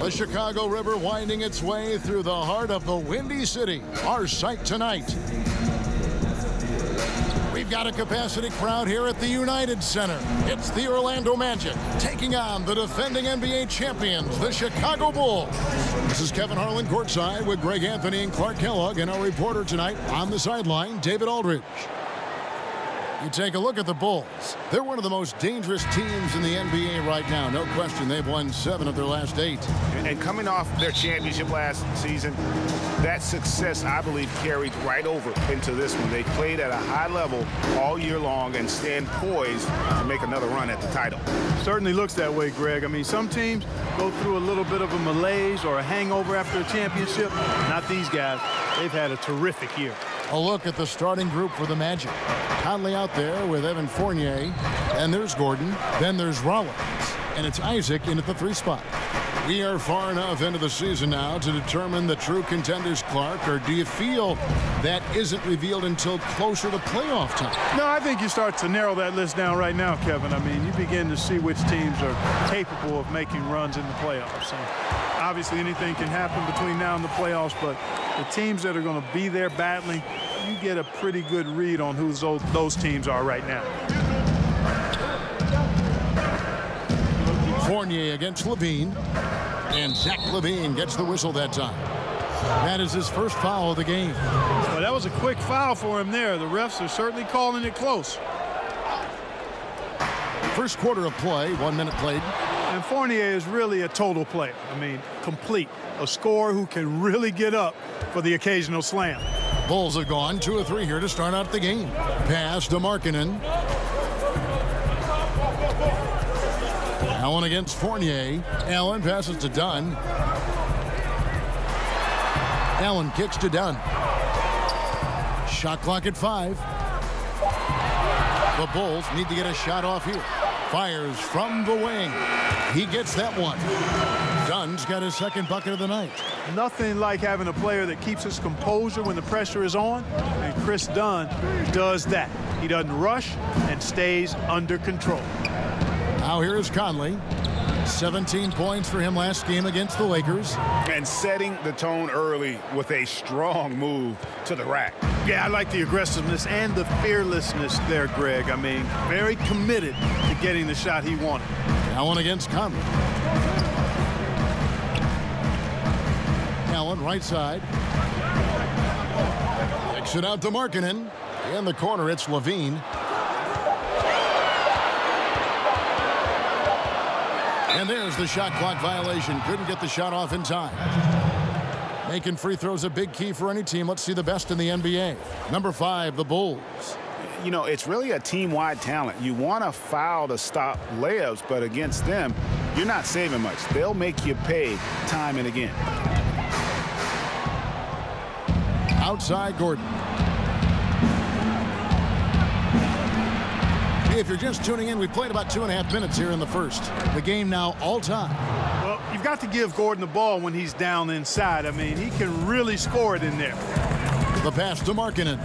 The Chicago River winding its way through the heart of the Windy City. Our sight tonight. We've got a capacity crowd here at the United Center. It's the Orlando Magic taking on the defending NBA champions, the Chicago Bulls. This is Kevin Harlan courtside with Greg Anthony and Clark Kellogg, and our reporter tonight on the sideline, David Aldridge. You take a look at the Bulls. They're one of the most dangerous teams in the NBA right now. No question, they've won 7 of their last 8. And coming off their championship last season, that success, I believe, carried right over into this one. They played at a high level all year long and stand poised to make another run at the title. Certainly looks that way, Greg. I mean, some teams go through a little bit of a malaise or a hangover after a championship. Not these guys. They've had a terrific year. A look at the starting group for the Magic. Conley out there with Evan Fournier. And there's Gordon. Then there's Rollins. And it's Isaac in at the 3 spot. We are far enough into the season now to determine the true contenders, Clark, or do you feel that isn't revealed until closer to playoff time? No, I think you start to narrow that list down right now, Kevin. I mean, you begin to see which teams are capable of making runs in the playoffs. And obviously, anything can happen between now and the playoffs, but the teams that are going to be there battling, you get a pretty good read on who those teams are right now. Fournier against Levine, and Zach Levine gets the whistle that time. That is his first foul of the game. Well, that was a quick foul for him there. The refs are certainly calling it close. First quarter of play, 1 minute played. And Fournier is really a total player. I mean, complete. A scorer who can really get up for the occasional slam. Bulls have gone 2 of 3 here to start out the game. Pass to Markkanen. Allen against Fournier. Allen passes to Dunn. Allen kicks to Dunn. Shot clock at 5. The Bulls need to get a shot off here. Fires from the wing. He gets that one. Dunn's got his second bucket of the night. Nothing like having a player that keeps his composure when the pressure is on, and Chris Dunn does that. He doesn't rush and stays under control. Now here is Conley. 17 points for him last game against the Lakers. And setting the tone early with a strong move to the rack. Yeah, I like the aggressiveness and the fearlessness there, Greg. I mean, very committed to getting the shot he wanted. Allen against Conley. Allen right side. Kicks it out to Markkanen. In the corner, it's Levine. And there's the shot clock violation. Couldn't get the shot off in time. Making free throws a big key for any team. Let's see the best in the NBA. Number 5, the Bulls. You know, it's really a team-wide talent. You want to foul to stop layups, but against them, you're not saving much. They'll make you pay time and again. Outside Gordon. If you're just tuning in, we played about 2.5 minutes here in the first. The game now all time. Well, you've got to give Gordon the ball when he's down inside. I mean, he can really score it in there. The pass to Markkanen.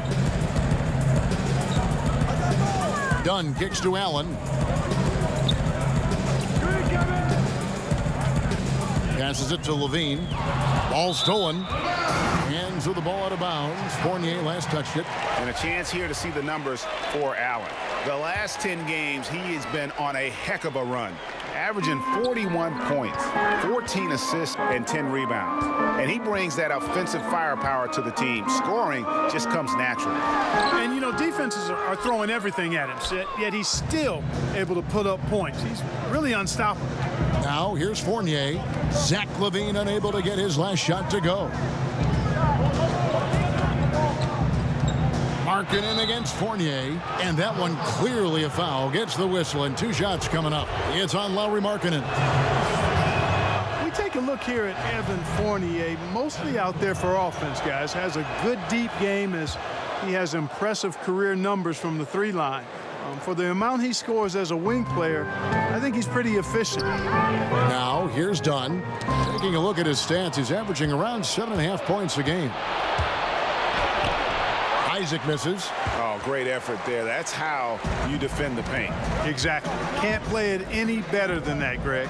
Dunn kicks to Allen. Passes it to Levine. Ball stolen. Hands with the ball out of bounds. Fournier last touched it. And a chance here to see the numbers for Allen. The last 10 games, he has been on a heck of a run, averaging 41 points, 14 assists, and 10 rebounds. And he brings that offensive firepower to the team. Scoring just comes naturally. And, you know, defenses are throwing everything at him, yet he's still able to put up points. He's really unstoppable. Now, here's Fournier. Zach Levine unable to get his last shot to go. Markkanen against Fournier, and that one clearly a foul. Gets the whistle, and 2 shots coming up. It's on Lauri Markkanen. We take a look here at Evan Fournier, mostly out there for offense, guys. Has a good deep game as he has impressive career numbers from the 3 line. For the amount he scores as a wing player, I think he's pretty efficient. Now, here's Dunn. Taking a look at his stats, he's averaging around 7.5 points a game. Isaac misses. Oh, great effort there. That's how you defend the paint. Exactly. Can't play it any better than that, Greg.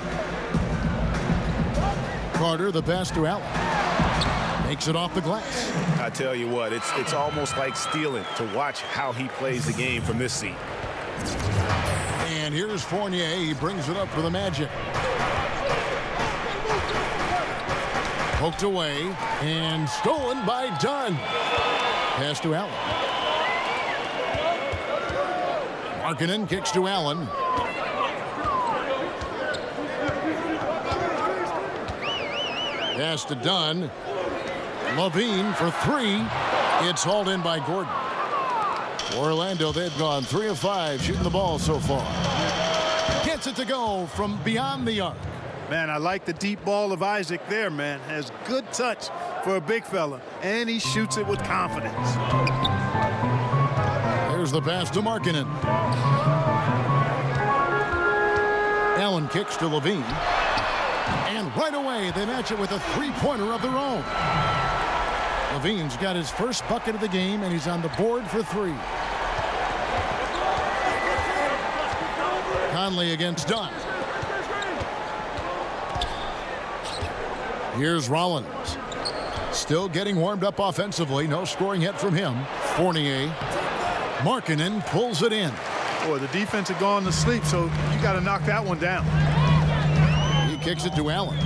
Carter, the pass to Allen. Makes it off the glass. I tell you what, it's almost like stealing to watch how he plays the game from this seat. And here's Fournier. He brings it up for the Magic. Poked away and stolen by Dunn. Pass to Allen. Markkanen kicks to Allen. Pass to Dunn. Levine for three. It's hauled in by Gordon. Orlando, they've gone 3 of 5 shooting the ball so far. Gets it to go from beyond the arc. Man, I like the deep ball of Isaac there, man. Has good touch for a big fella, and he shoots it with confidence. There's the pass to Markkanen. Allen kicks to Levine. And right away, they match it with a three-pointer of their own. Levine's got his first bucket of the game, and he's on the board for 3. Conley against Dunn. Here's Rollins. Still getting warmed up offensively. No scoring yet from him. Fournier. Markkanen pulls it in. Boy, the defense had gone to sleep, so you got to knock that one down. He kicks it to Allen.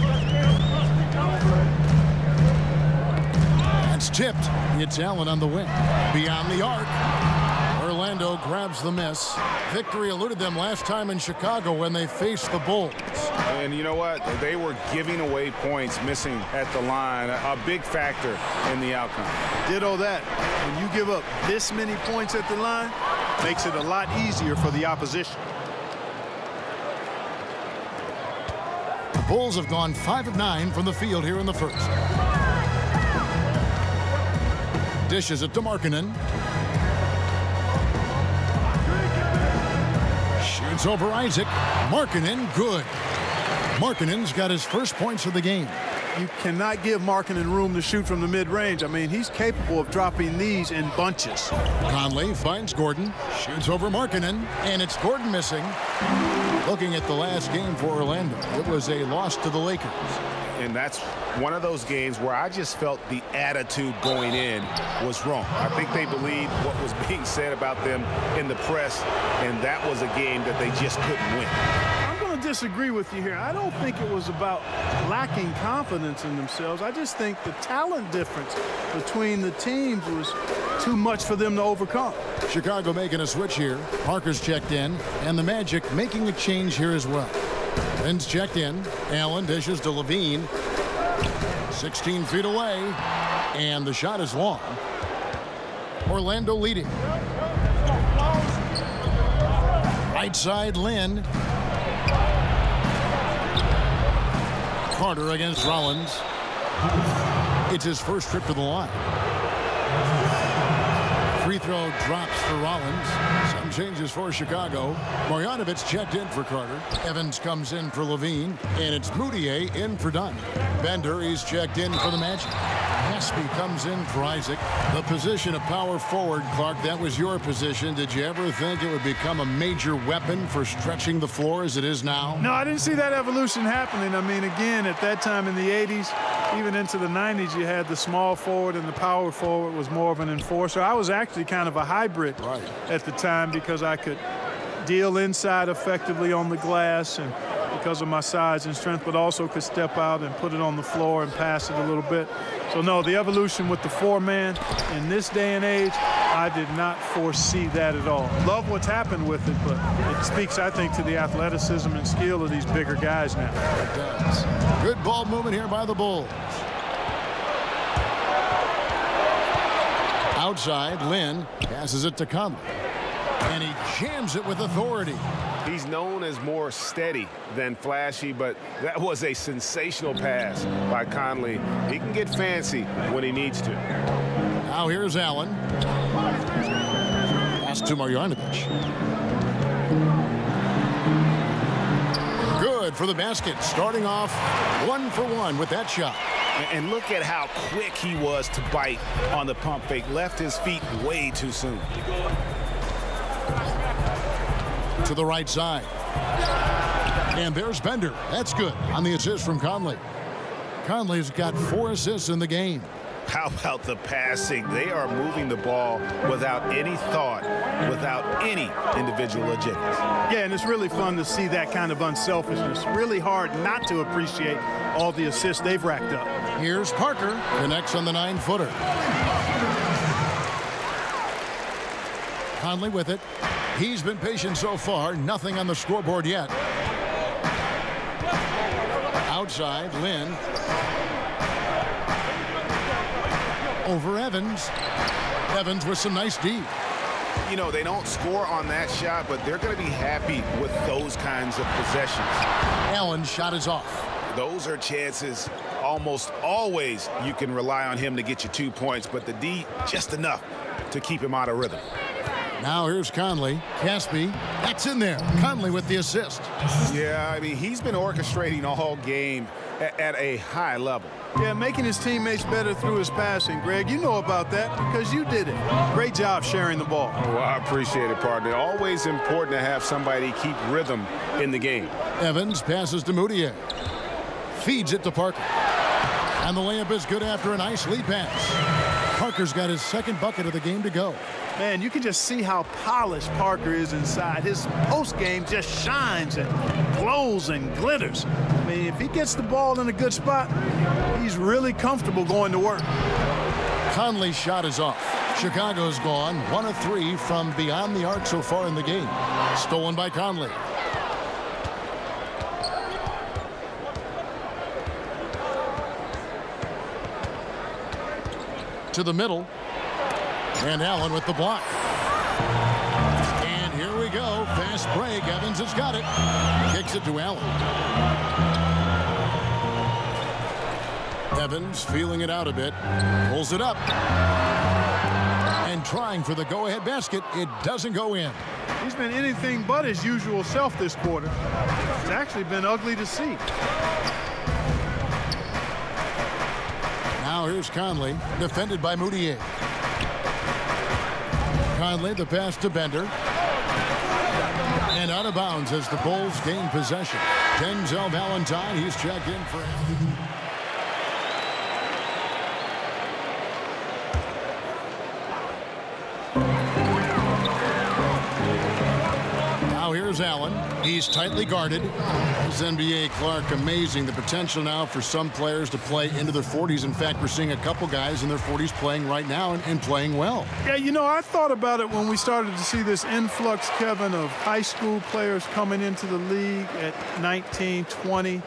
That's tipped. It's Allen on the wing. Beyond the arc. Orlando grabs the miss. Victory eluded them last time in Chicago when they faced the Bulls. And you know what? They were giving away points, missing at the line. A big factor in the outcome. Ditto that. When you give up this many points at the line, makes it a lot easier for the opposition. The Bulls have gone 5 of 9 from the field here in the first. Dishes it to Markkanen. Shoots over Isaac. Markkanen, good. Markkanen's got his first points of the game. You cannot give Markkanen room to shoot from the mid-range. I mean, he's capable of dropping these in bunches. Conley finds Gordon. Shoots over Markkanen. And it's Gordon missing. Looking at the last game for Orlando, it was a loss to the Lakers. And that's one of those games where I just felt the attitude going in was wrong. I think they believed what was being said about them in the press, and that was a game that they just couldn't win. I'm going to disagree with you here. I don't think it was about lacking confidence in themselves. I just think the talent difference between the teams was too much for them to overcome. Chicago making a switch here. Parker's checked in, and the Magic making a change here as well. Lynn's checked in. Allen dishes to Levine. 16 feet away. And the shot is long. Orlando leading. Right side, Lynn. Carter against Rollins. It's his first trip to the line. Free throw drops for Rollins. Some changes for Chicago. Marjanovic checked in for Carter. Evans comes in for Levine. And it's Moutier in for Dunn. Bender, he's checked in for the Magic. Hesby comes in for Isaac. The position of power forward, Clark, that was your position. Did you ever think it would become a major weapon for stretching the floor as it is now? No, I didn't see that evolution happening. I mean, again, at that time in the 80s, even into the 90s, you had the small forward and the power forward was more of an enforcer. I was actually kind of a hybrid at the time because I could deal inside effectively on the glass and because of my size and strength, but also could step out and put it on the floor and pass it a little bit. So, no, the evolution with the 4-man in this day and age, I did not foresee that at all. Love what's happened with it, but it speaks, I think, to the athleticism and skill of these bigger guys now. It does. Good ball movement here by the Bulls. Outside, Lynn passes it to Conley. And he jams it with authority. He's known as more steady than flashy, but that was a sensational pass by Conley. He can get fancy when he needs to. Now here's Allen. Pass to Marjanovic. Good for the basket. Starting off 1 for 1 with that shot. And look at how quick he was to bite on the pump fake. Left his feet way too soon. To the right side. And there's Bender. That's good on the assist from Conley. Conley's got 4 assists in the game. How about the passing? They are moving the ball without any thought, without any individual agendas. Yeah, and it's really fun to see that kind of unselfishness. Really hard not to appreciate all the assists they've racked up. Here's Parker, connects on the 9-footer. Conley with it. He's been patient so far. Nothing on the scoreboard yet. Outside, Lynn. Over Evans. Evans with some nice D. You know, they don't score on that shot, but they're going to be happy with those kinds of possessions. Allen's shot is off. Those are chances almost always you can rely on him to get you 2 points, but the D just enough to keep him out of rhythm. Now here's Conley. Caspi, that's in there. Conley with the assist. Yeah, I mean, he's been orchestrating all game at a high level. Yeah, making his teammates better through his passing. Greg, you know about that because you did it. Great job sharing the ball. Oh, I appreciate it, partner. Always important to have somebody keep rhythm in the game. Evans passes to Moutier. Feeds it to Parker. And the layup is good after a nice lead pass. Parker's got his second bucket of the game to go. Man, you can just see how polished Parker is inside. His post game just shines and glows and glitters. I mean, if he gets the ball in a good spot, he's really comfortable going to work. Conley's shot is off. Chicago's gone 1 of 3 from beyond the arc so far in the game. Stolen by Conley. To the middle. And Allen with the block. And here we go. Fast break. Evans has got it. Kicks it to Allen. Evans feeling it out a bit. Pulls it up. And trying for the go-ahead basket. It doesn't go in. He's been anything but his usual self this quarter. It's actually been ugly to see. Now here's Conley. Defended by Moutier. Conley, the pass to Bender. And out of bounds as the Bulls gain possession. Denzel Valentine, he's checked in for Now here's Allen. He's tightly guarded. This NBA Clark, amazing the potential now for some players to play into their 40s. In fact, we're seeing a couple guys in their 40s playing right now and playing well. Yeah, you know, I thought about it when we started to see this influx, Kevin, of high school players coming into the league at 19, 20,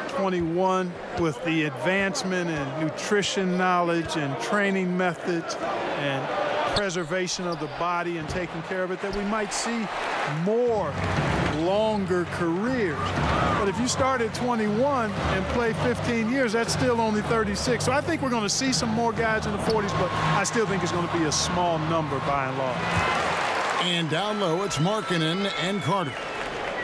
21 with the advancement in nutrition knowledge and training methods and preservation of the body and taking care of it, that we might see more longer careers. But if you start at 21 and play 15 years, that's still only 36. So I think we're going to see some more guys in the 40s, but I still think it's going to be a small number by and large. And down low, it's Markkanen and Carter.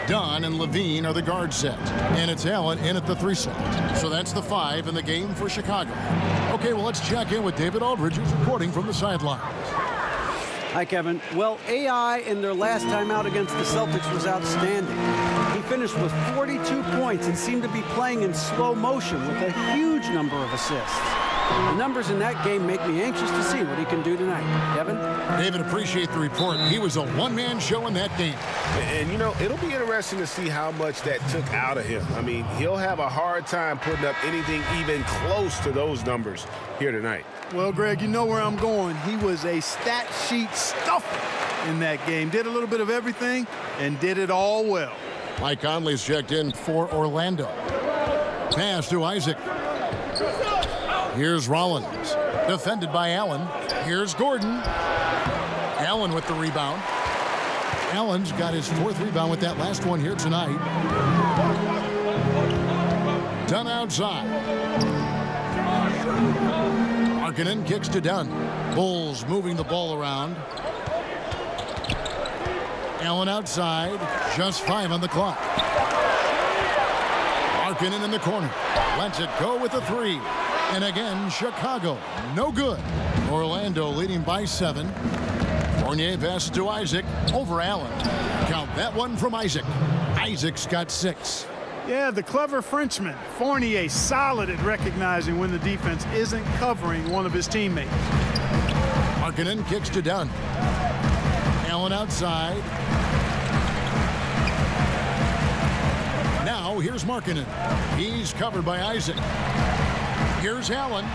Dunn and Levine are the guard set. And it's Allen in at the 3 slot. So that's the 5 in the game for Chicago. Okay, well, let's check in with David Aldridge, who's reporting from the sidelines. Hi, Kevin. Well, AI in their last time out against the Celtics was outstanding. He finished with 42 points and seemed to be playing in slow motion with a huge number of assists. The numbers in that game make me anxious to see what he can do tonight. Kevin? David, appreciate the report. He was a one-man show in that game. And, you know, it'll be interesting to see how much that took out of him. I mean, he'll have a hard time putting up anything even close to those numbers here tonight. Well, Greg, you know where I'm going. He was a stat sheet stuffer in that game. Did a little bit of everything and did it all well. Mike Conley's checked in for Orlando. Pass to Isaac. Here's Rollins. Defended by Allen. Here's Gordon. Allen with the rebound. Allen's got his 4th rebound with that last one here tonight. Dunn outside. Markkanen kicks to Dunn. Bulls moving the ball around. Allen outside. Just 5 on the clock. Markkanen in the corner. Lets it go with a 3. And again, Chicago, no good. Orlando leading by 7. Fournier passes to Isaac over Allen. Count that one from Isaac. Isaac's got 6. Yeah, the clever Frenchman, Fournier, solid at recognizing when the defense isn't covering one of his teammates. Markkanen kicks to Dunn. Allen outside. Now here's Markkanen. He's covered by Isaac. Here's Allen.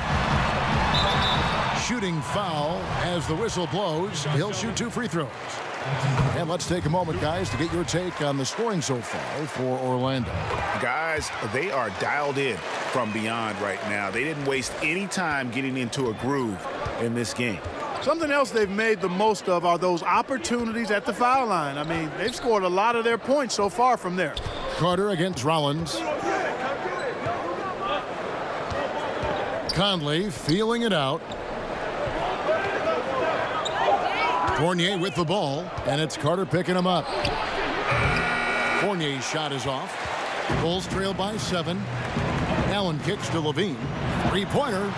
Shooting foul as the whistle blows. He'll shoot 2 free throws. And let's take a moment, guys, to get your take on the scoring so far for Orlando. Guys, they are dialed in from beyond right now. They didn't waste any time getting into a groove in this game. Something else they've made the most of are those opportunities at the foul line. I mean, they've scored a lot of their points so far from there. Carter against Rollins. Conley feeling it out. Fournier with the ball, and it's Carter picking him up. Fournier's shot is off. Bulls trail by 7. Allen kicks to Levine. Three-pointer.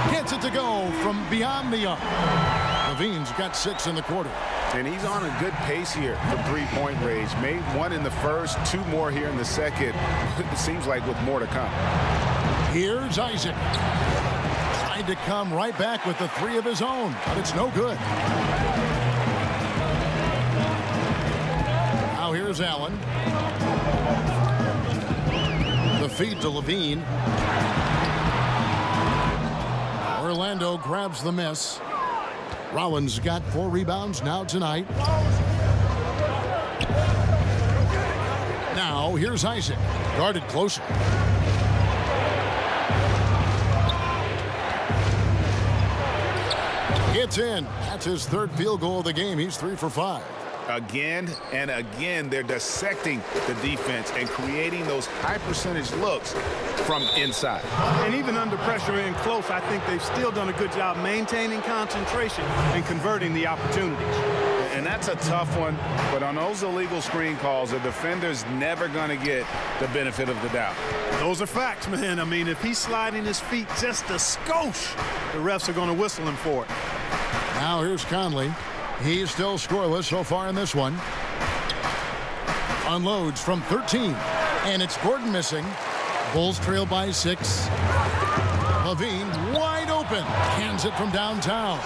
Gets it to go from beyond the arc. Levine's got 6 in the quarter. And he's on a good pace here for three-point range. Made 1 in the first, 2 more here in the second. It seems like with more to come. Here's Isaac. Tried to come right back with the 3 of his own, but it's no good. Now here's Allen. The feed to Levine. Orlando grabs the miss. Rollins got 4 rebounds now tonight. Now here's Isaac. Guarded closer. It's in. That's his 3rd field goal of the game. He's 3 for 5. Again and again, they're dissecting the defense and creating those high percentage looks from inside. And even under pressure in close, I think they've still done a good job maintaining concentration and converting the opportunities. And that's a tough one, but on those illegal screen calls, the defender's never going to get the benefit of the doubt. Those are facts, man. I mean, if he's sliding his feet just a skosh, the refs are going to whistle him for it. Now here's Conley. He's still scoreless so far in this one. Unloads from 13. And it's Gordon missing. Bulls trail by 6. Levine wide open. Cans it from downtown.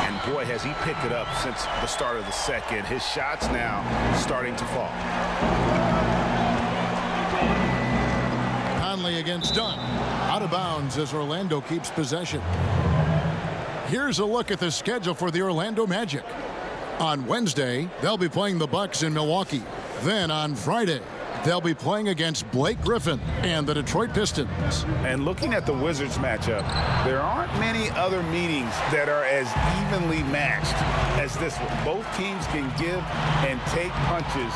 And boy, has he picked it up since the start of the second. His shots now starting to fall. Conley against Dunn. Out of bounds as Orlando keeps possession. Here's a look at the schedule for the Orlando Magic. On Wednesday, they'll be playing the Bucks in Milwaukee. Then on Friday, they'll be playing against Blake Griffin and the Detroit Pistons. And looking at the Wizards matchup, there aren't many other meetings that are as evenly matched as this one. Both teams can give and take punches,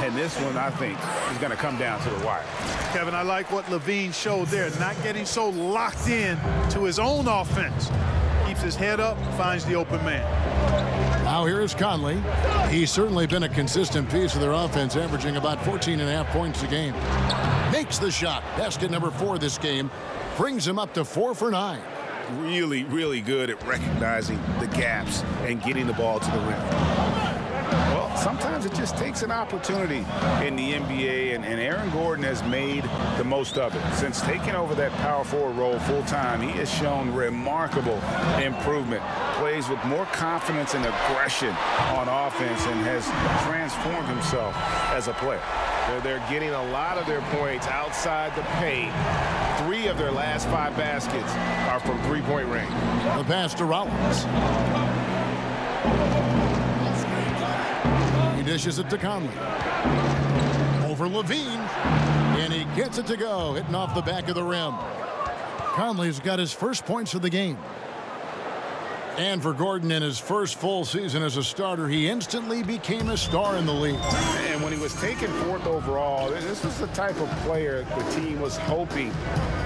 and this one, I think, is going to come down to the wire. Kevin, I like what Levine showed there, not getting so locked in to his own offense. Keeps his head up, finds the open man. Now here's Conley. He's certainly been a consistent piece of their offense, averaging about 14.5 points a game. Makes the shot. Basket number 4 this game. Brings him up to 4 for 9. Really, really good at recognizing the gaps and getting the ball to the rim. Well, sometimes it just takes an opportunity in the NBA, and Aaron Gordon has made the most of it. Since taking over that power forward role full-time, he has shown remarkable improvement. Plays with more confidence and aggression on offense and has transformed himself as a player. They're getting a lot of their points outside the paint. 3 of their last 5 baskets are from three-point range. The pass to Rollins. He dishes it to Conley. Over Levine. And he gets it to go, hitting off the back of the rim. Conley's got his first points of the game. And for Gordon, in his first full season as a starter, he instantly became a star in the league. And when he was taken 4th overall, this was the type of player the team was hoping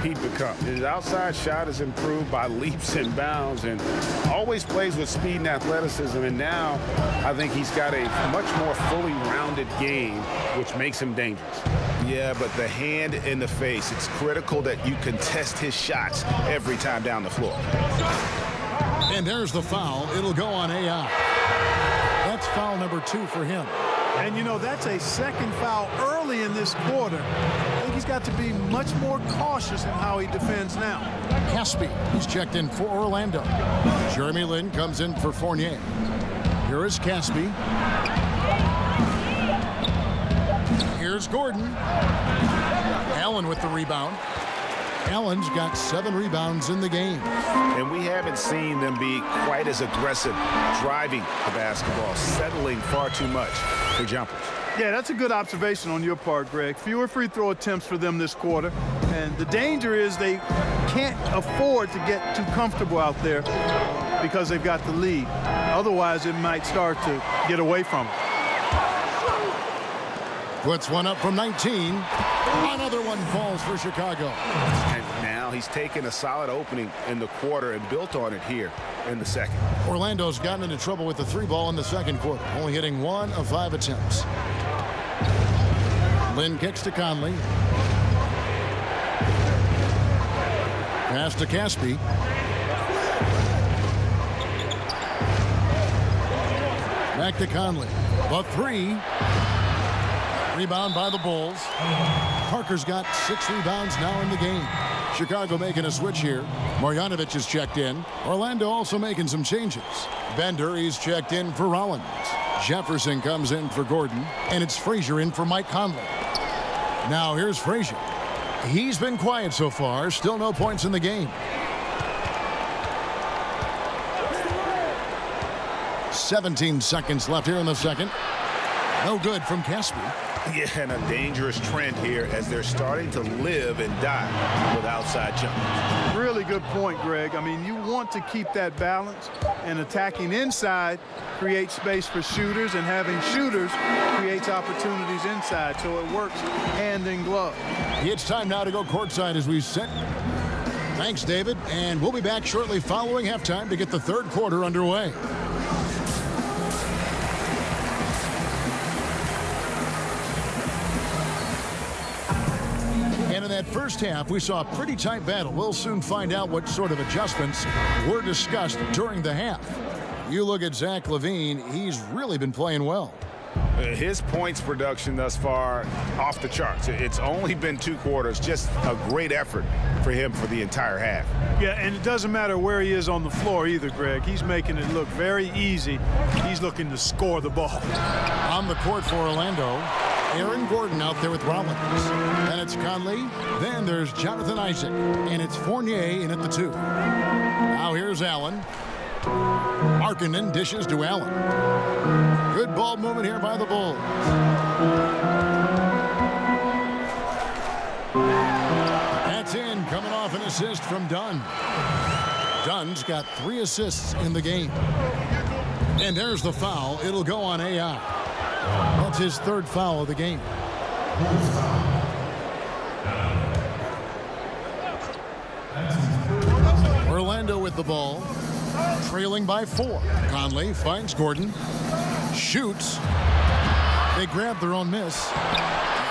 he'd become. His outside shot has improved by leaps and bounds and always plays with speed and athleticism. And now I think he's got a much more fully rounded game, which makes him dangerous. Yeah, but the hand in the face, it's critical that you contest his shots every time down the floor. And there's the foul. It'll go on AI. That's foul number 2 for him. And, you know, that's a second foul early in this quarter. I think he's got to be much more cautious in how he defends now. Caspi, he's checked in for Orlando. Jeremy Lin comes in for Fournier. Here is Caspi. Here's Gordon. Allen with the rebound. Allen's got 7 rebounds in the game. And we haven't seen them be quite as aggressive driving the basketball, settling far too much for jumpers. Yeah, that's a good observation on your part, Greg. Fewer free throw attempts for them this quarter. And the danger is they can't afford to get too comfortable out there because they've got the lead. Otherwise, it might start to get away from them. Puts one up from 19. Another one falls for Chicago. And now he's taken a solid opening in the quarter and built on it here in the second. Orlando's gotten into trouble with the 3 ball in the second quarter, only hitting 1 of 5 attempts. Lin kicks to Conley. Pass to Caspi. Back to Conley. The 3. Rebound by the Bulls. Parker's got 6 rebounds now in the game. Chicago making a switch here. Marjanovic is checked in. Orlando also making some changes. Bender, he's checked in for Rollins. Jefferson comes in for Gordon. And it's Frazier in for Mike Conley. Now here's Frazier. He's been quiet so far. Still no points in the game. 17 seconds left here in the second. No good from Caspi. Yeah, and a dangerous trend here as they're starting to live and die with outside jumpers. Really good point, Greg. I mean, you want to keep that balance, and attacking inside creates space for shooters, and having shooters creates opportunities inside, so it works hand in glove. It's time now to go courtside as we set. Thanks, David, and we'll be back shortly following halftime to get the third quarter underway. In that first half, we saw a pretty tight battle. We'll soon find out what sort of adjustments were discussed during the half. You look at Zach LaVine, he's really been playing well. His points production thus far off the charts. It's only been 2 quarters, just a great effort for him for the entire half. Yeah, and it doesn't matter where he is on the floor either, Greg. He's making it look very easy. He's looking to score the ball. On the court for Orlando, Aaron Gordon out there with Rollins. Then it's Conley. Then there's Jonathan Isaac. And it's Fournier in at the 2. Now here's Allen. Markkanen dishes to Allen. Good ball movement here by the Bulls. That's in, coming off an assist from Dunn. Dunn's got 3 assists in the game. And there's the foul. It'll go on AI. That's his 3rd foul of the game. Orlando with the ball, trailing by 4. Conley finds Gordon, shoots. They grab their own miss.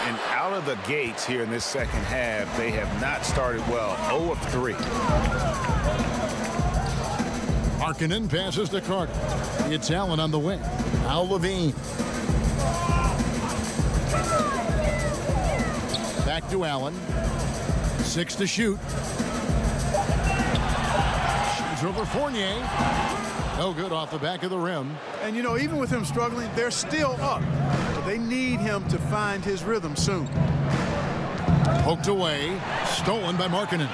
And out of the gates here in this second half, they have not started well. 0 of 3. Markkanen passes to Carter. It's Allen on the wing. Al LaVine. Back to Allen. 6 to shoot. Shoots over Fournier. No good off the back of the rim. And, you know, even with him struggling, they're still up. But they need him to find his rhythm soon. Poked away. Stolen by Markkanen.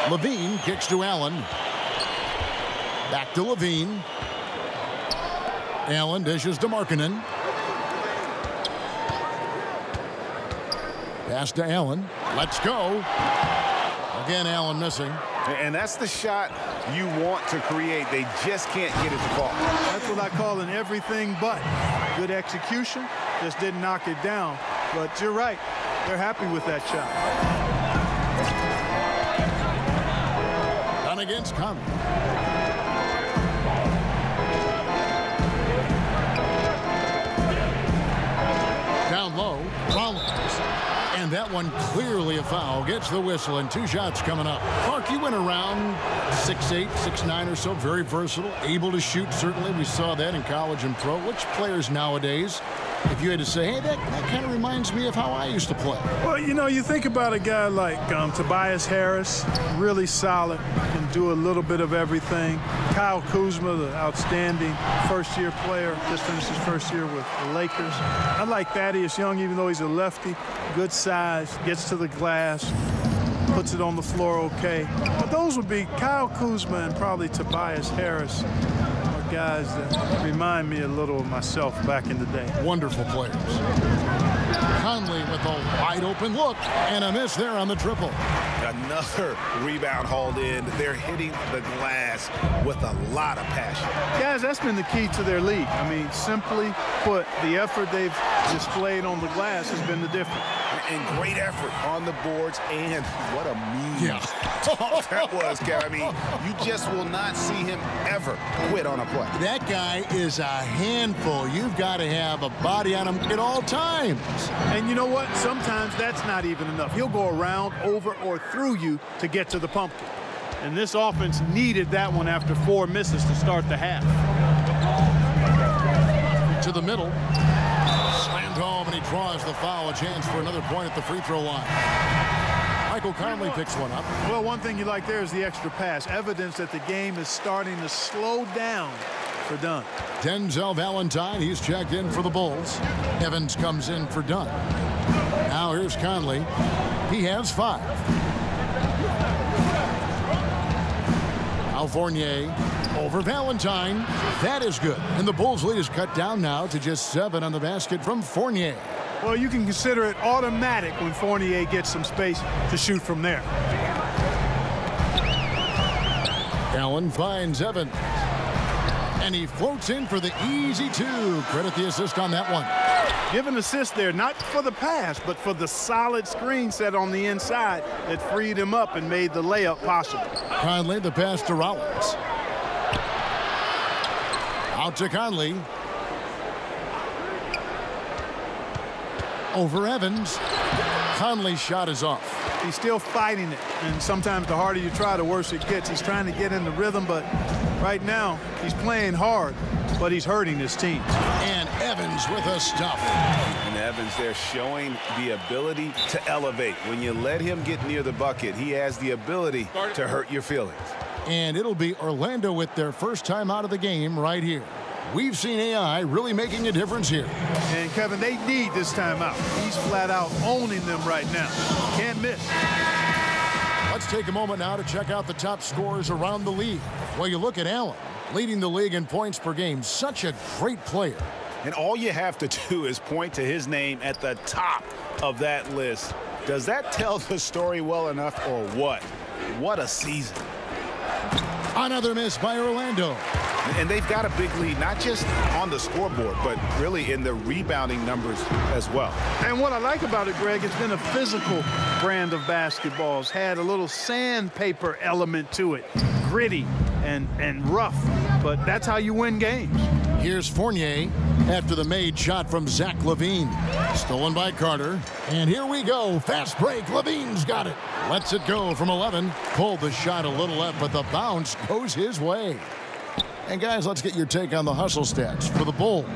LaVine kicks to Allen. Back to LaVine. Allen dishes to Markkanen. Pass to Allen. Let's go. Again, Allen missing. And that's the shot you want to create. They just can't get it to fall. That's what I call an everything but. Good execution. Just didn't knock it down. But you're right. They're happy with that shot. Done against Conley. Down low, Rollins. And that one clearly a foul. Gets the whistle, and 2 shots coming up. Clark, you went around 6'8", 6'9" or so. Very versatile. Able to shoot, certainly. We saw that in college and pro. Which players nowadays, if you had to say, hey, that kind of reminds me of how I used to play? Well, you know, you think about a guy like Tobias Harris, really solid, can do a little bit of everything. Kyle Kuzma, the outstanding first-year player, just finished his first year with the Lakers. I like Thaddeus Young, even though he's a lefty. Good size, gets to the glass, puts it on the floor okay. But those would be Kyle Kuzma and probably Tobias Harris, are guys that remind me a little of myself back in the day. Wonderful players. Conley with a wide-open look, and a miss there on the triple. Another rebound hauled in. They're hitting the glass with a lot of passion. Guys, that's been the key to their league. I mean, simply put, the effort they've displayed on the glass has been the difference. And great effort on the boards, and what a mean Yeah. talk that was, Kev. I mean, you just will not see him ever quit on a play. That guy is a handful. You've got to have a body on him at all times. And you know what? Sometimes that's not even enough. He'll go around, over, or through you to get to the pumpkin. And this offense needed that one after 4 misses to start the half. To the middle. Slammed home, and he draws the foul. A chance for another point at the free throw line. Michael Conley picks one up. Well, one thing you like there is the extra pass. Evidence that the game is starting to slow down for Dunn. Denzel Valentine, he's checked in for the Bulls. Evans comes in for Dunn. Now here's Conley. He has 5. Now Fournier over Valentine. That is good. And the Bulls lead is cut down now to just 7 on the basket from Fournier. Well, you can consider it automatic when Fournier gets some space to shoot from there. Allen finds Evans. And he floats in for the easy 2. Credit the assist on that one. Give an assist there, not for the pass, but for the solid screen set on the inside that freed him up and made the layup possible. Conley, the pass to Rollins. Out to Conley. Over Evans. Conley's shot is off. He's still fighting it, and sometimes the harder you try, the worse it gets. He's trying to get in the rhythm, but right now he's playing hard, but he's hurting his team. And Evans with a stuff. And Evans there showing the ability to elevate. When you let him get near the bucket, he has the ability to hurt your feelings. And it'll be Orlando with their first time out of the game right here. We've seen AI really making a difference here. And, Kevin, they need this timeout. He's flat out owning them right now. Can't miss. Let's take a moment now to check out the top scorers around the league. Well, you look at Allen, leading the league in points per game. Such a great player. And all you have to do is point to his name at the top of that list. Does that tell the story well enough, or what? What a season. Another miss by Orlando. And they've got a big lead, not just on the scoreboard, but really in the rebounding numbers as well. And what I like about it, Greg, it's been a physical brand of basketball. It's had a little sandpaper element to it, gritty and rough, but that's how you win games. Here's Fournier after the made shot from Zach LaVine. Stolen by Carter. And here we go. Fast break. LaVine's got it. Lets it go from 11. Pulled the shot a little left, but the bounce goes his way. And guys, let's get your take on the hustle stats for the Bulls.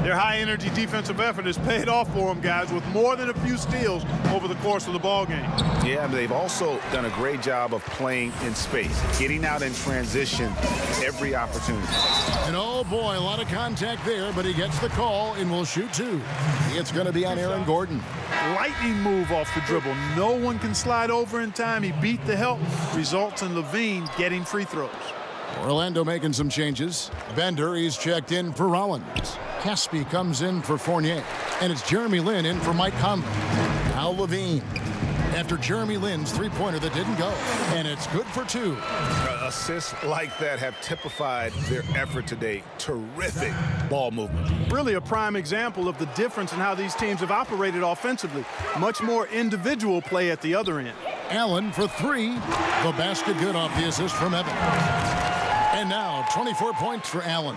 Their high-energy defensive effort has paid off for them, guys, with more than a few steals over the course of the ballgame. Yeah, they've also done a great job of playing in space, getting out in transition every opportunity. And oh boy, a lot of contact there, but he gets the call and will shoot 2. It's going to be on Aaron Gordon. Lightning move off the dribble. No one can slide over in time. He beat the help. Results in LaVine getting free throws. Orlando making some changes. Bender, he's checked in for Rollins. Caspi comes in for Fournier. And it's Jeremy Lin in for Mike Conley. Now LaVine. After Jeremy Lin's three-pointer that didn't go. And it's good for 2. Assists like that have typified their effort today. Terrific ball movement. Really a prime example of the difference in how these teams have operated offensively. Much more individual play at the other end. Allen for 3. The basket good off the assist from Evans. And now 24 points for Allen.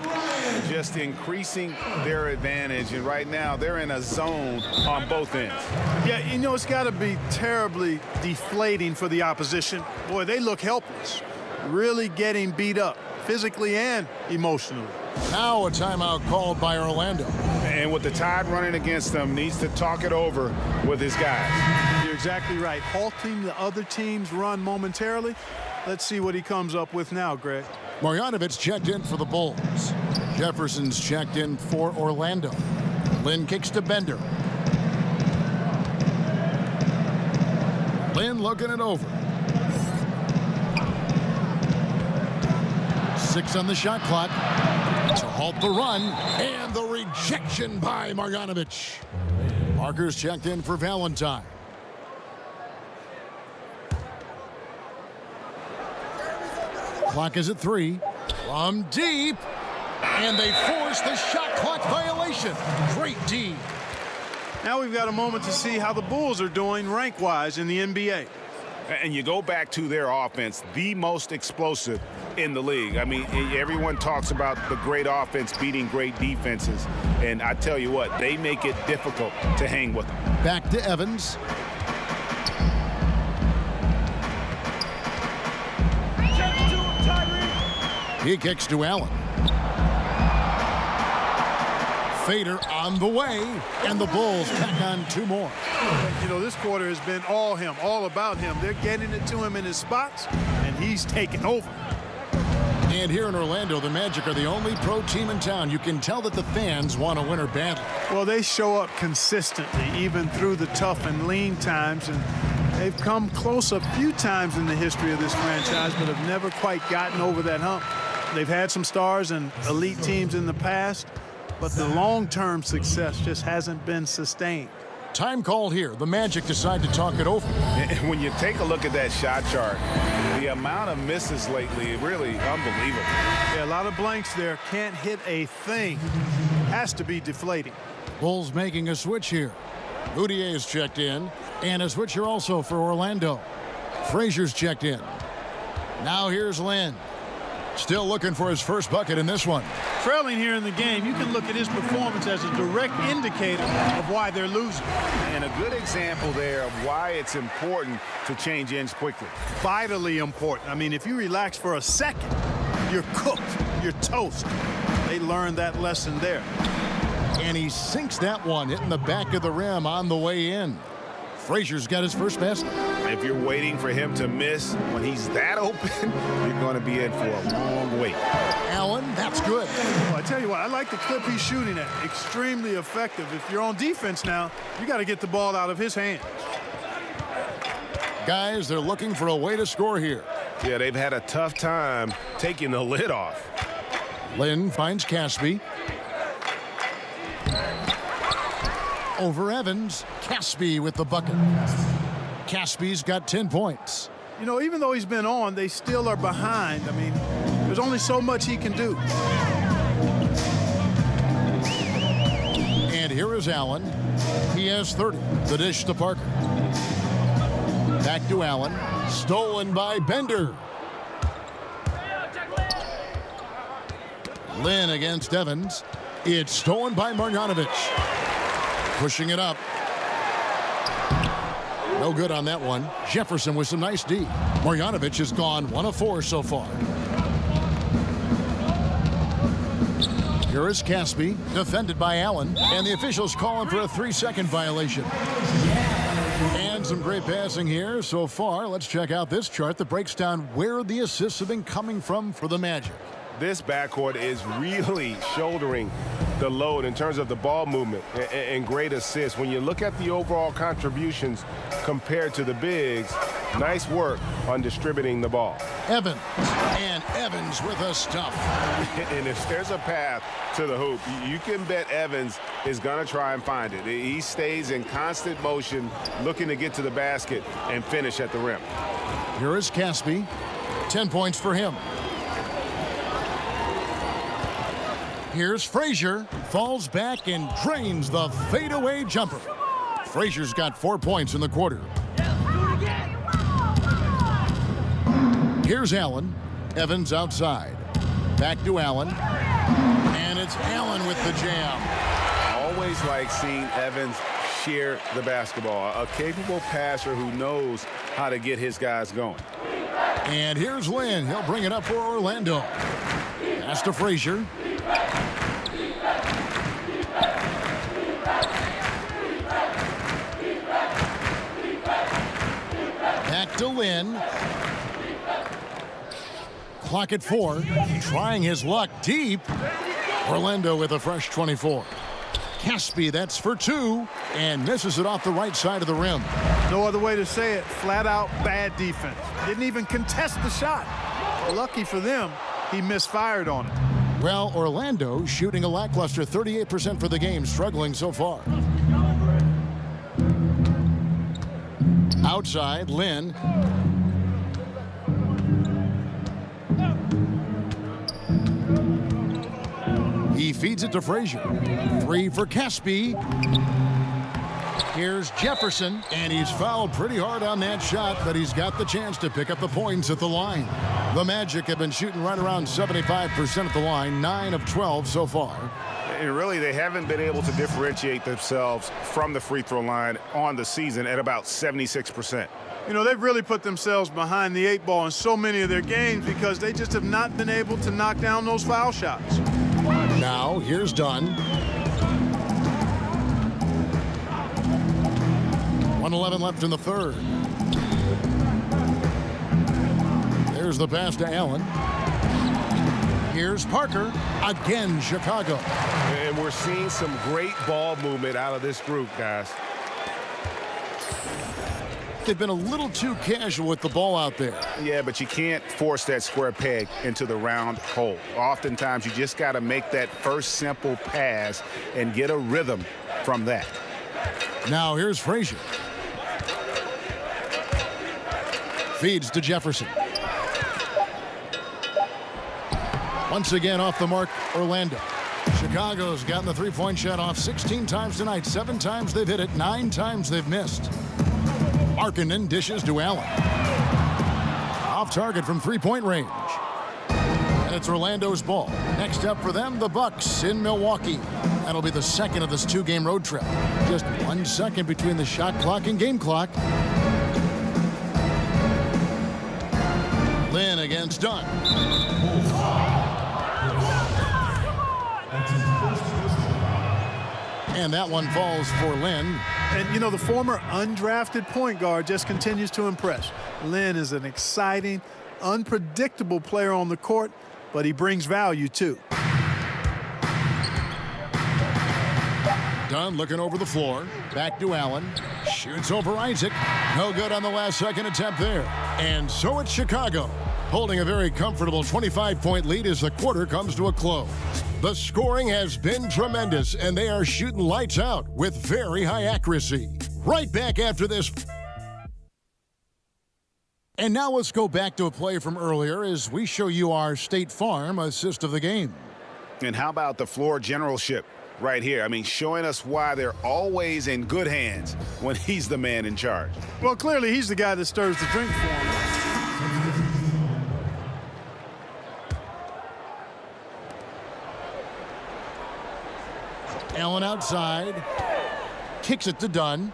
Just increasing their advantage, and right now they're in a zone on both ends. Yeah, you know, it's got to be terribly deflating for the opposition. Boy, they look helpless, really getting beat up physically and emotionally. Now a timeout called by Orlando. And with the tide running against them, needs to talk it over with his guys. You're exactly right. Halting the other team's run momentarily. Let's see what he comes up with now, Greg. Marjanovic checked in for the Bulls. Jefferson's checked in for Orlando. Lynn kicks to Bender. Lynn looking it over. 6 on the shot clock to halt the run, and the rejection by Marjanovic. Parker's checked in for Valentine. Clock is at 3. From deep, and they force the shot clock violation. Great D. Now we've got a moment to see how the Bulls are doing rank-wise in the NBA. And you go back to their offense, the most explosive in the league. I mean, everyone talks about the great offense beating great defenses. And I tell you what, they make it difficult to hang with them. Back to Evans. He kicks to Allen. Fader on the way, and the Bulls tack on 2 more. You know, this quarter has been all him, all about him. They're getting it to him in his spots, and he's taking over. And here in Orlando, the Magic are the only pro team in town. You can tell that the fans want a winner badly. Well, they show up consistently, even through the tough and lean times, and they've come close a few times in the history of this franchise, but have never quite gotten over that hump. They've had some stars and elite teams in the past, but the long-term success just hasn't been sustained. Time called here. The Magic decide to talk it over. And when you take a look at that shot chart, the amount of misses lately, really unbelievable. Yeah, a lot of blanks there. Can't hit a thing. Has to be deflating. Bulls making a switch here. Gutierrez checked in, and a switcher also for Orlando. Frazier's checked in. Now here's Lynn. Still looking for his first bucket in this one. Trailing here in the game, you can look at his performance as a direct indicator of why they're losing. And a good example there of why it's important to change ends quickly. Vitally important. I mean, if you relax for a second, you're cooked. You're toast. They learned that lesson there. And he sinks that one, hitting the back of the rim on the way in. Frazier's got his first basket. If you're waiting for him to miss when he's that open, you're going to be in for a long wait. Allen, that's good. Well, I tell you what, I like the clip he's shooting at. Extremely effective. If you're on defense now, you got to get the ball out of his hands. Guys, they're looking for a way to score here. Yeah, they've had a tough time taking the lid off. Lynn finds Caspi. Over Evans. Caspi with the bucket. Caspi's got 10 points. You know, even though he's been on, they still are behind. I mean, there's only so much he can do. And here is Allen. He has 30. The dish to Parker. Back to Allen. Stolen by Bender. Lynn against Evans. It's stolen by Marjanovic. Pushing it up. No good on that one. Jefferson with some nice D. Marjanovic has gone 1 of 4 so far. Here is Caspi, defended by Allen, and the officials calling for a 3-second violation. And some great passing here so far. Let's check out this chart that breaks down where the assists have been coming from for the Magic. This backcourt is really shouldering the load in terms of the ball movement and great assists. When you look at the overall contributions compared to the bigs, nice work on distributing the ball. Evans, and Evans with a stuff. And if there's a path to the hoop, you can bet Evans is going to try and find it. He stays in constant motion, looking to get to the basket and finish at the rim. Here is Caspi. 10 points for him. Here's Frazier, falls back and drains the fadeaway jumper. Frazier's got 4 points in the quarter. Here's Allen. Evans outside. Back to Allen. And it's Allen with the jam. Always like seeing Evans share the basketball. A capable passer who knows how to get his guys going. And here's Lynn. He'll bring it up for Orlando. Pass to Frazier. Back to Lynn. Clock at 4. Trying his luck deep. Orlando with a fresh 24. Caspi, that's for 2, and misses it off the right side of the rim. No other way to say it. Flat out bad defense. Didn't even contest the shot. Lucky for them, he misfired on it. Well, Orlando shooting a lackluster 38% for the game, struggling so far. Outside, Lynn. He feeds it to Frazier. 3 for Caspi. Here's Jefferson, and he's fouled pretty hard on that shot, but he's got the chance to pick up the points at the line. The Magic have been shooting right around 75% at the line, 9 of 12 so far. And really, they haven't been able to differentiate themselves from the free throw line on the season at about 76%. You know, they've really put themselves behind the 8 ball in so many of their games because they just have not been able to knock down those foul shots. Now, here's Dunn. 1:11 left in the third. There's the pass to Allen. Here's Parker. Again, Chicago. And we're seeing some great ball movement out of this group, guys. They've been a little too casual with the ball out there. Yeah, but you can't force that square peg into the round hole. Oftentimes, you just got to make that first simple pass and get a rhythm from that. Now here's Frazier. Feeds to Jefferson. Once again off the mark, Orlando. Chicago's gotten the three-point shot off 16 times tonight. 7 times they've hit it, 9 times they've missed. Markkanen dishes to Allen. Off target from three-point range. And it's Orlando's ball. Next up for them, the Bucks in Milwaukee. That'll be the second of this 2-game road trip. Just 1 second between the shot clock and game clock. Lynn against Dunn. And that one falls for Lynn. And, you know, the former undrafted point guard just continues to impress. Lynn is an exciting, unpredictable player on the court, but he brings value, too. Dunn looking over the floor. Back to Allen. Shoots over Isaac. No good on the last-second attempt there. And so it's Chicago, holding a very comfortable 25-point lead as the quarter comes to a close. The scoring has been tremendous, and they are shooting lights out with very high accuracy. Right back after this. And now let's go back to a play from earlier as we show you our State Farm assist of the game. And how about the floor generalship right here? I mean, showing us why they're always in good hands when he's the man in charge. Well, clearly he's the guy that stirs the drink for him. Allen outside. Kicks it to Dunn.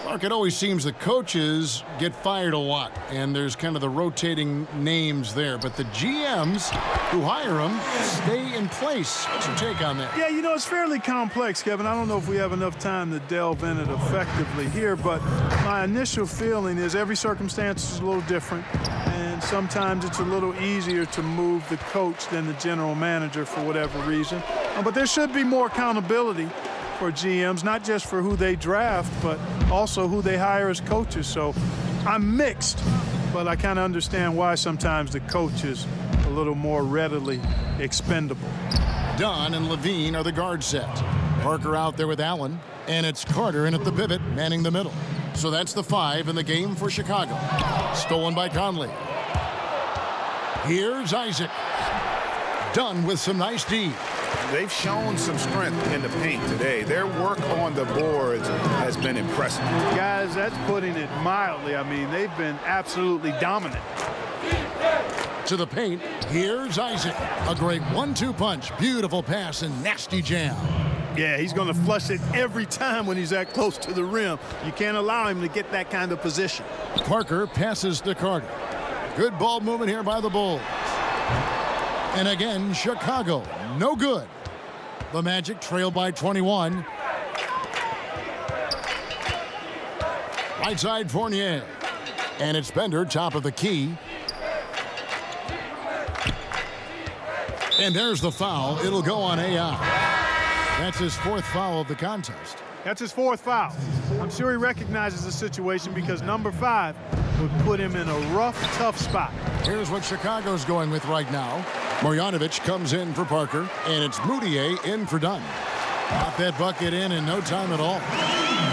Mark, it always seems the coaches get fired a lot, and there's kind of the rotating names there. But the GMs who hire them stay in place. What's your take on that? Yeah, you know, it's fairly complex, Kevin. I don't know if we have enough time to delve in it effectively here, but my initial feeling is every circumstance is a little different, and sometimes it's a little easier to move the coach than the general manager for whatever reason. But there should be more accountability for GMs, not just for who they draft, but also who they hire as coaches. So I'm mixed, but I kind of understand why sometimes the coach is a little more readily expendable. Dunn and Levine are the guard set. Parker out there with Allen, and it's Carter in at the pivot, manning the middle. So that's the 5 in the game for Chicago. Stolen by Conley. Here's Isaac. Dunn with some nice D. They've shown some strength in the paint today. Their work on the boards has been impressive. Guys, that's putting it mildly. I mean, they've been absolutely dominant. To the paint, here's Isaac. A great 1-2 punch. Beautiful pass and nasty jam. Yeah, he's going to flush it every time when he's that close to the rim. You can't allow him to get that kind of position. Parker passes to Carter. Good ball movement here by the Bulls. And again, Chicago, no good. The Magic trail by 21. Right side, Fournier. And it's Bender, top of the key. And there's the foul. It'll go on AI. That's his 4th foul of the contest. That's his 4th foul. I'm sure he recognizes the situation because number 5 would put him in a rough, tough spot. Here's what Chicago's going with right now. Marjanovic comes in for Parker, and it's Moutier in for Dunn. Got that bucket in no time at all.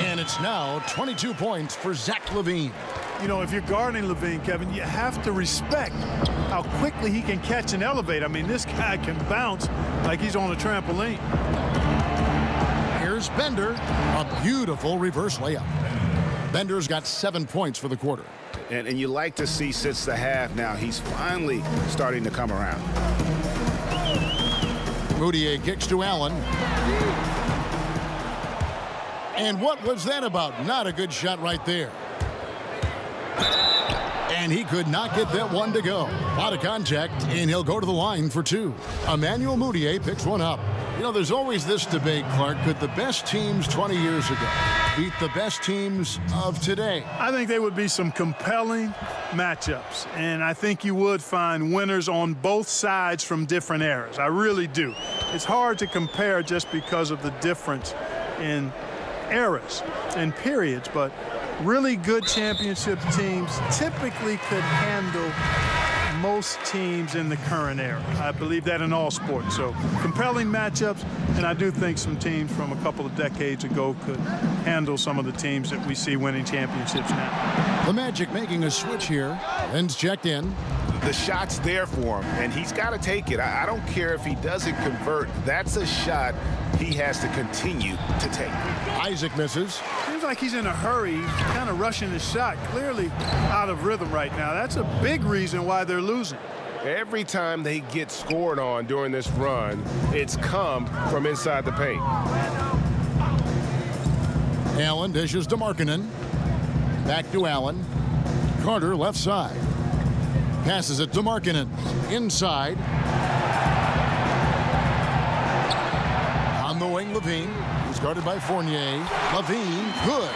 And it's now 22 points for Zach LaVine. You know, if you're guarding LaVine, Kevin, you have to respect how quickly he can catch and elevate. I mean, this guy can bounce like he's on a trampoline. Here's Bender, a beautiful reverse layup. Bender's got 7 points for the quarter. And you like to see since the half now, he's finally starting to come around. Moutier kicks to Allen. And what was that about? Not a good shot right there. And he could not get that one to go. Out of contact, and he'll go to the line for 2. Emmanuel Moutier picks one up. You know, there's always this debate, Clark. Could the best teams 20 years ago beat the best teams of today? I think there would be some compelling matchups, and I think you would find winners on both sides from different eras. I really do. It's hard to compare just because of the difference in eras and periods, but really good championship teams typically could handle most teams in the current era. I believe that in all sports. So compelling matchups, and I do think some teams from a couple of decades ago could handle some of the teams that we see winning championships now. The Magic making a switch here. Lynn's checked in. The shot's there for him, and he's got to take it. I don't care if he doesn't convert. That's a shot he has to continue to take. Isaac misses. Seems like he's in a hurry. He's kind of rushing his shot. Clearly out of rhythm right now. That's a big reason why they're losing. Every time they get scored on during this run, it's come from inside the paint. Allen dishes to Markkanen. Back to Allen. Carter left side. Passes it to Markkanen. Inside. On the wing, LaVine. He's guarded by Fournier. LaVine, good.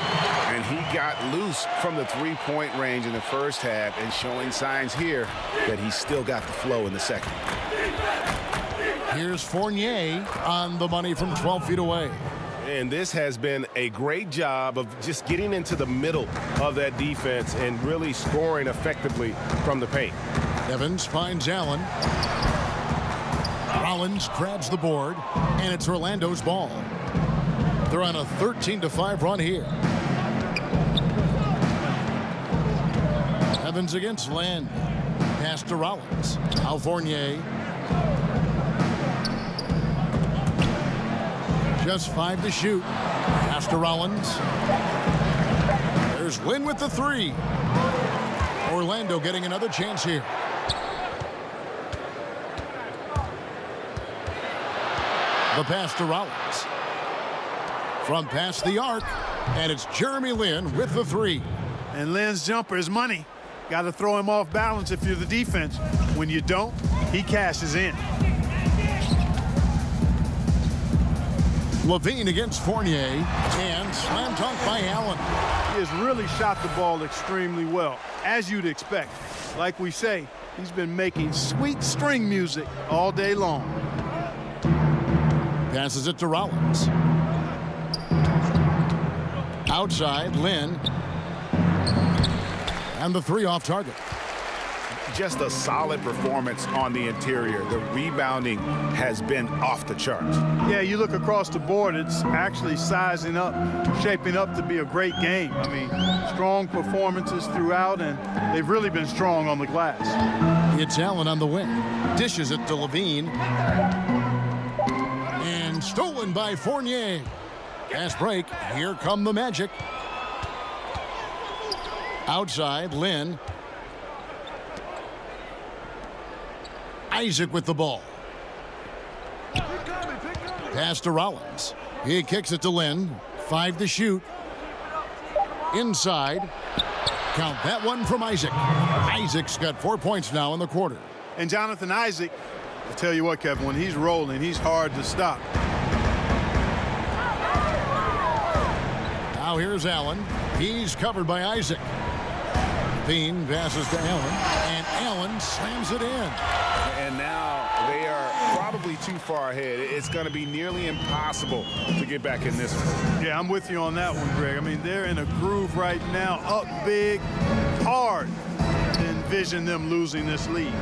And he got loose from the three-point range in the first half and showing signs here that he's still got the flow in the second. Here's Fournier on the money from 12 feet away. And this has been a great job of just getting into the middle of that defense and really scoring effectively from the paint. Evans finds Allen. Rollins grabs the board, and it's Orlando's ball. They're on a 13-5 run here. Evans against Land. Pass to Rollins. Now Fournier. Just 5 to shoot. Pass to Rollins. There's Lynn with the 3. Orlando getting another chance here. The pass to Rollins. From past the arc, and it's Jeremy Lin with the 3. And Lynn's jumper is money. Got to throw him off balance if you're the defense. When you don't, he cashes in. LaVine against Fournier, and slam dunk by Allen. He has really shot the ball extremely well, as you'd expect. Like we say, he's been making sweet string music all day long. Passes it to Rollins. Outside, Lynn. And the 3 off target. Just a solid performance on the interior. The rebounding has been off the charts. Yeah, you look across the board, it's actually sizing up, shaping up to be a great game. I mean, strong performances throughout, and they've really been strong on the glass. It's Allen on the wing. Dishes it to LaVine. And stolen by Fournier. Fast break. Here come the Magic. Outside, Lynn. Isaac with the ball. Pass to Rollins. He kicks it to Lynn. 5 to shoot. Inside. Count that one from Isaac. Isaac's got 4 points now in the quarter. And Jonathan Isaac, I tell you what, Kevin, when he's rolling, he's hard to stop. Now here's Allen. He's covered by Isaac. Bean passes to Allen, and Allen slams it in. And now they are probably too far ahead. It's going to be nearly impossible to get back in this one. Yeah, I'm with you on that one, Greg. I mean, they're in a groove right now, up big, hard to envision them losing this lead.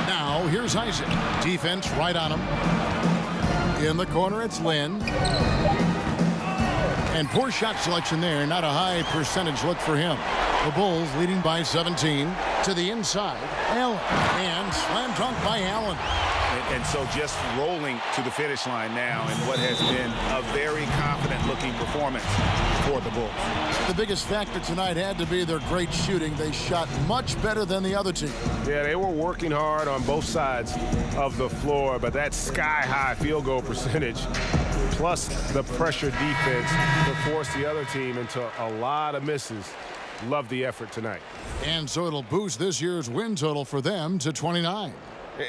Now here's Isaac. Defense right on him. In the corner, it's Lynn. And poor shot selection there. Not a high percentage look for him. The Bulls leading by 17 to the inside. Allen. And slam dunk by Allen. And so just rolling to the finish line now in what has been a very confident-looking performance for the Bulls. The biggest factor tonight had to be their great shooting. They shot much better than the other team. Yeah, they were working hard on both sides of the floor, but that sky-high field goal percentage plus the pressure defense to force the other team into a lot of misses. Love the effort tonight. And so it'll boost this year's win total for them to 29.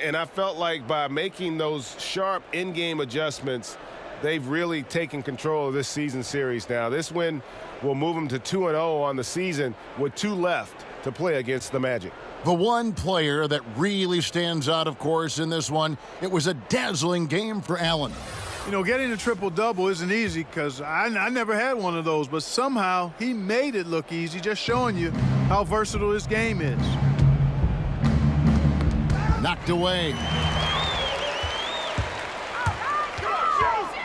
And I felt like by making those sharp in-game adjustments, they've really taken control of this season series now. This win will move them to 2-0 on the season with 2 left to play against the Magic. The one player that really stands out, of course, in this one, it was a dazzling game for Allen. You know, getting a triple-double isn't easy because I never had one of those, but somehow he made it look easy, just showing you how versatile this game is. Knocked away.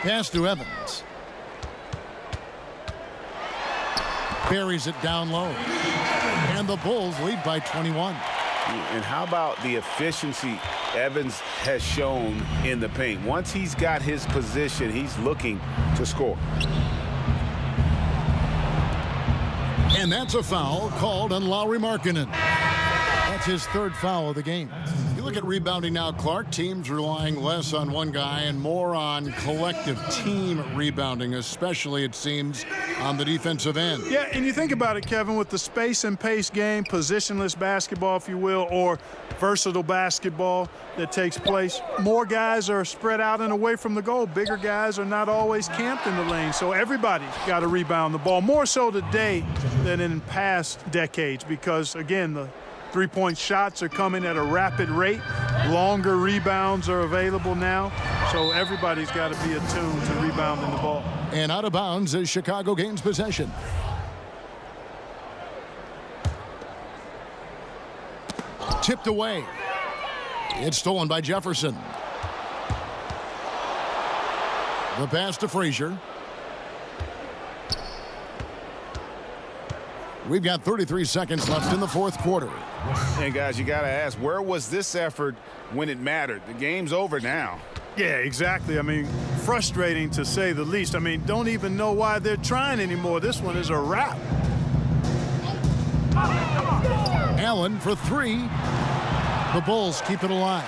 Pass to Evans. Buries it down low. And the Bulls lead by 21. And how about the efficiency Evans has shown in the paint? Once he's got his position, he's looking to score. And that's a foul called on Lauri Markkanen. That's his 3rd foul of the game. You look at rebounding now, Clark. Teams relying less on one guy and more on collective team rebounding, especially, it seems, on the defensive end. Yeah, and you think about it, Kevin, with the space and pace game, positionless basketball, if you will, or versatile basketball that takes place, more guys are spread out and away from the goal. Bigger guys are not always camped in the lane, so everybody's got to rebound the ball, more so today than in past decades because, again, the three-point shots are coming at a rapid rate. Longer rebounds are available now, so everybody's got to be attuned to rebounding the ball. And out of bounds as Chicago gains possession. Tipped away. It's stolen by Jefferson. The pass to Frazier. We've got 33 seconds left in the 4th quarter. And guys, you got to ask, where was this effort when it mattered? The game's over now. Yeah, exactly. I mean, frustrating to say the least. I mean, don't even know why they're trying anymore. This one is a wrap. Allen for 3. The Bulls keep it alive.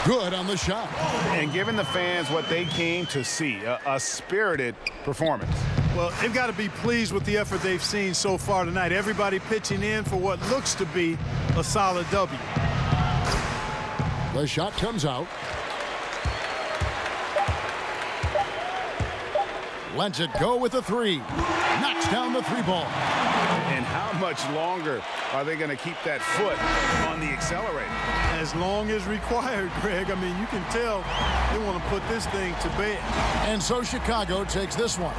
Good on the shot. And giving the fans what they came to see, a spirited performance. Well, they've got to be pleased with the effort they've seen so far tonight. Everybody pitching in for what looks to be a solid W. The shot comes out. Lets it go with a 3. Knocks down the 3-ball. And how much longer are they going to keep that foot on the accelerator? As long as required, Greg. I mean, you can tell they want to put this thing to bed. And so Chicago takes this one.